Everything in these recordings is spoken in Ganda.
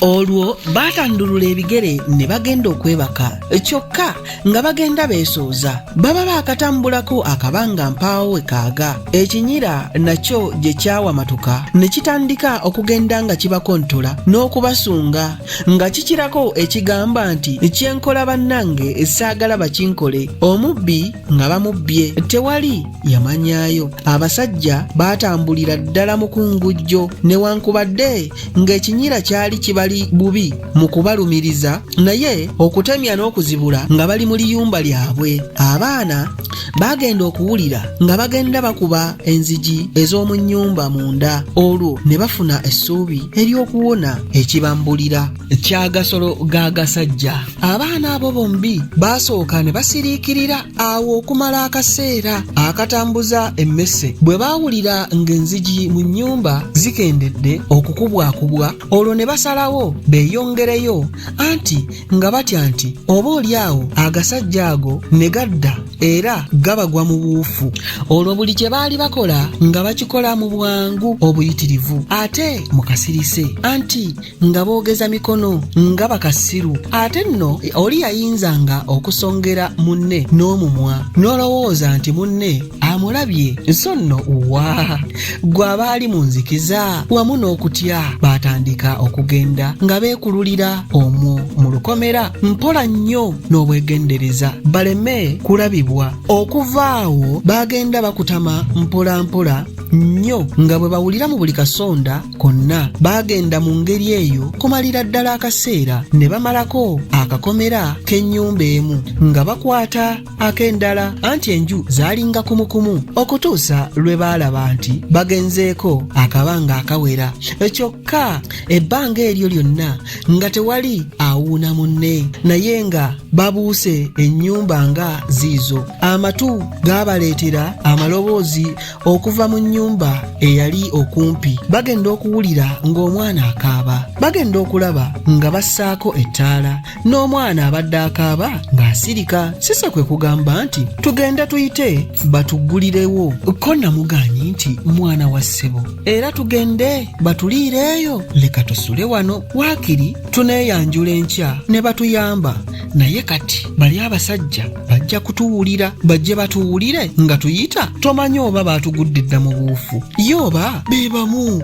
Olwo baatandulula ebigere ne bagenda okwebaka, kyokka nga bagenda beesooza baba baakatambulako akabanga mpaawo we kaaga. Ekinyira nakyo gye kyawamatuka ne kitandika okugenda nga kibakontola n'okubasunga nga kikirako ekigamba nti kyenkola bannange esaagala bakinkole. Omubbi nga bamubbye, tewali yamanyaayo. Abasajja baatambulira ddala mu kungujjo newankubadde ng'ekinyira kyali kibali bubi mu kubalumiriza, naye okutemya n'okuzibula nga bali mu liyumba lyabwe. Abaana bagenda okuwulira nga bagenda bakuba enzigi ez'omu nnyumba munda, olwo ne bafuna essuubi ery'okuwona ekibambulira ky'agasolo g'agasajja. Abaana abo bombi baasooka ne basiriikirira awo okumala akaseera akatambuza emmese. Bwe baawulira ng'enzigi mu nnyumba zikendedde okukubwakubwa, olwo ne basalawo beeyongereyo, anti nga batya nti oboolyawo agasajja ago ne gadda era gabagwa mu buufu. Olwo buli kye baali bakola nga bakikola mu bwangu obuyitirivu ate mu kasirise, anti nga boogeza mikono nga bakasiru. Ate nno oli yayinzanga okusongera munne n'omumwa n'olowooza nti munne amulabye, so nno wa gwe abaali mu nzikiza wamu n'okutya. Baatandika okugenda nga beekululira omwo mu lukomera mpola nnyo n'obwegendereza baleme kulabibwa. Okuva awo bagenda bakutama mpola mpola nnyo nga bwe bawulira mu buli kasonda konna. Bagenda mu ngeri eyo kumalira ddala akaseera ne bamalako akakomera k'ennyumba emu nga bakwata ak'endala, anti enju zaalinga kumukumu okutuusa lwe baalaba nti bagenzeeko akabanga akawera. Kyokka ebbanga eryo lyonna nga tewali awuuna munne, naye nga babuuse ennyumba nga ziizo. Amatu gaabaleetera amaloboozi okuva mu nnyumba eyali okumpi. Bagenda okuwulira ng'omwana akaaba, bagenda okulaba nga bassaako ettaala n'omwana abadde akaaba ng'asirika. Sise kwe kugamba nti tugende tuyite batuggulirewo, ko namugaanyi nti mwana wa ssebo era tugende batuliireeyo, leka tusule wano waakiri tuneeyanjula enkya ne batuyamba. Naye kati bali abasajja bajja kutuwulira, bajje batuwulire nga tuyita, tomanyi oba baatugudde dda mu buufu yoba be bamu.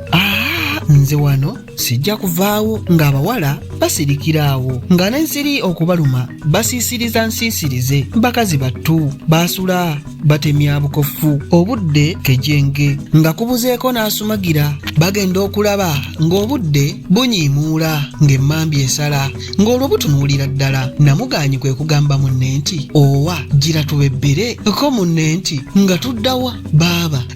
Nze wano sijja kuvaawo ng'abawala basirikira awo nga n'ensiri okubaluma basiisiriza nsiisirize. Bakazi battu baasula batemya bukofu, obudde kejenge nga kubuzeeko n'asumagira. Bagenda okulaba ng'obudde bunyiimuula ng'emmambi esala, ng'olwo butunuulira ddala. Namugaanyi kwe kugamba munne nti owa gira tubebbere, ko munne nti nga tuddawa.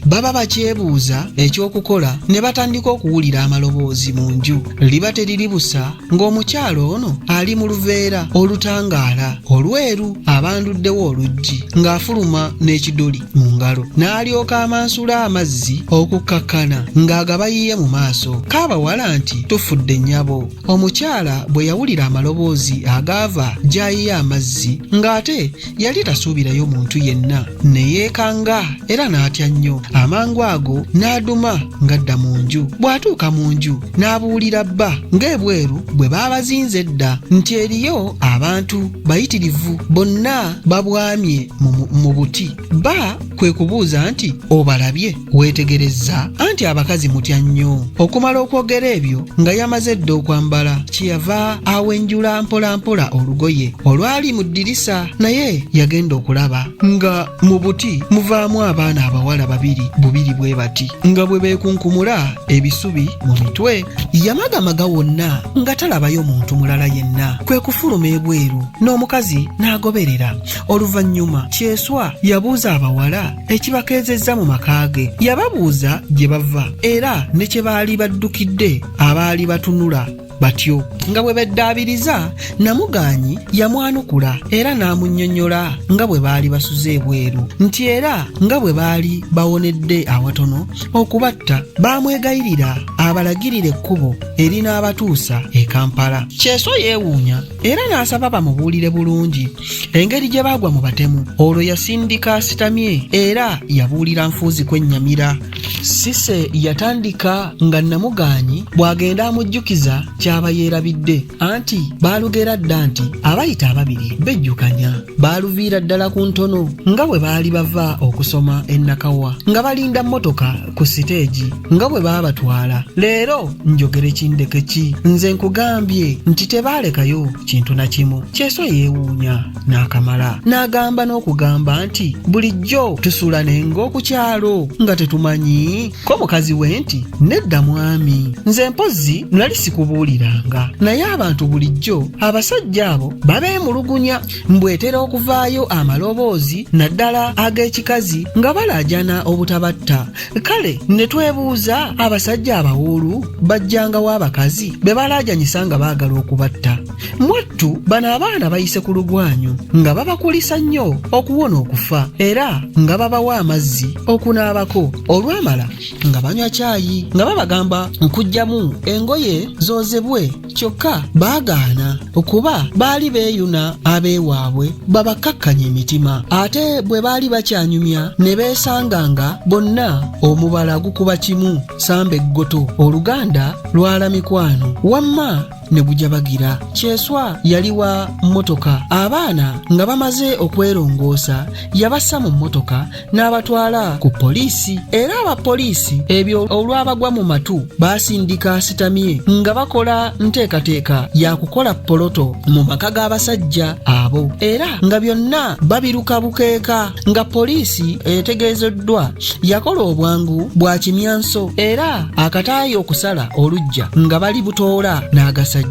Baba bakyebuuza ekyokukola ne batandika okuwulira amaloboozi mu nju. Liba teriri busa ng'omukyalo ono ali mu luveera olutangaala olweru abanduddewo oluggi ng'afuluma n'ekidoli mu ngalo, n'alyoka amansula amazzi okukkakkana ng'agabayiye mu maaso. Kaabawala nti tufudde nnyabo. Omukyala bwe yawulira amaloboozi agaava gy'ayiye amazzi ng'ate yali tasuubirayo muntu yenna, ne yeekanga era n'atya nnyo. Amangu ago n'aduma ng'adda mu nju. Bw'atuuka mu nju n'abuulira bba ng'ebweru bwe baabazinze edda nti eriyo abantu bayitirivu bonna babwamye mu buti. Bba kwe kubuuza nti obalabye? Weetegerezza? Anti abakazi mutya nnyo. Okumala okwogera ebyo nga yamaze dda okwambala, kyeyava awenjula mpola mpola olugoye olwali mu ddirisa, naye yagenda okulaba nga mu buti muvaamu abaana abawala babiri bubiri bwe bati nga bwe beekunkumula ebisubi mu mitwe. Yamagamaga wonna nga talabayo muntu mulala yenna, kwe kufuluma ebweru n'omukazi n'agoberera. Oluvannyuma Kyeswa yabuuza abawala ekibakeezezza mu maka ge. Yababuuza gye bava era ne kye baali baddukidde abaali batunula batyo. Nga bwe beddaabiriza, Namugaanyi yamwanukula era n'amunnyonnyola nga bwe baali basuze ebweru nti era nga bwe baali bawonedde awatono okubatta, baamwegayirira abalagirira ekkubo erinaabatuusa e Kampala. Kyeso yeewuunya era n'asaba bamubuulire bulungi engeri gye baagwa mu batemu. Olwo yasindika asitamye era yabuulira Nfuuzi kwennyamira. Cissy yatandika nga Namugaanyi bw'agenda amujjukiza ky'aba yeerabidde, anti baalugera dda nti abayita ababiri bejjukanya. Baaluviira ddala ku ntono nga bwe baali bava okusoma e Nakawa, nga balinda mmotoka ku siteegi nga bwe baabatwala. Leero njogere kindeke ki? Nze nkugambye nti tebaalekayo kintu na kimu. Kyeso yeewuunya n'akamala, n'agamba n'okugamba nti bulijjo tusula nengo ku kyalo nga tetumanyi ko mukazi we nti nedda mwami, nze mpozzi nali sikubuuliranga, naye abantu bulijjo abasajja abo babeemulugunya, mbwetera okuvaayo amaloboozi naddala ag'ekikazi nga balaajana obutabatta. Kale ne twebuuza abasajja abawuulu bajjangawo abakazi be balaajanyisa nga baagala okubatta. Mwattu bano abaana bayise ku lugwanyu nga babakulisa nnyo okuwona okufa era nga babawa amazzi okunaabako, olwamala nga banywa caayi nga babagamba nkujjamu engoye zoozebwe, kyokka baagaana kuba baali beeyuna abeewaabwe babakkakkanya emitima. Ate bwe baali bakyanyumya ne beesanga nga bonna omubala gukuba kimu, samba eggoto, oluganda lwala mikwano, wamma ne gujabagira. Kyeswa yali wa mmotoka. Abaana nga bamaze okwerongoosa yabassa mu mmotoka n'abatwala ku poliisi, era abapoliisi ebyo olwabagwa mu matu baasindika asitamye nga bakola nteekateeka ya kukola poloto mu maka g'abasajja abo, era nga byonna babiruka bukeeka, nga poliisi etegeezeddwa yakola obwangu bwa kimyanso era akataayi okusala olujja nga bali butoola n'agasajja.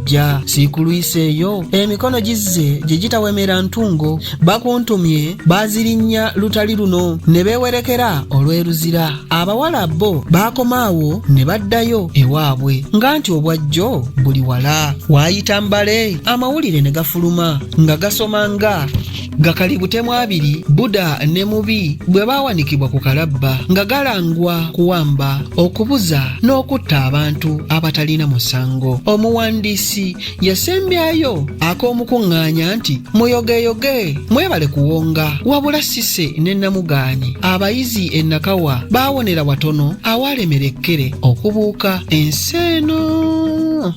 Siikuluisa eyo emikono gizze gye gitawemera ntungo, bakuntumye bazirinnya lutali luno ne beewerekera olw'eruzira. Abawala bo baakomaawo ne baddayo ewaabwe nga nti obwajjo buli wala. Waayita mbale amawulire ne gafuluma nga gasoma nga gakalibutemu abiri Buda ne Mubi bwe baawanikibwa ku kalabba nga galangwa kuwamba, okubuza n'okutta abantu abatalina musango. Omuwandiisi yasembyayo ak'omukuŋŋaanya nti muyogeyoge mwebale kuwonga, wabula Cissy ne Namugaanyi abayizi e Nakawa baawonera watono awalemera ekkere okubuuka ensi eno.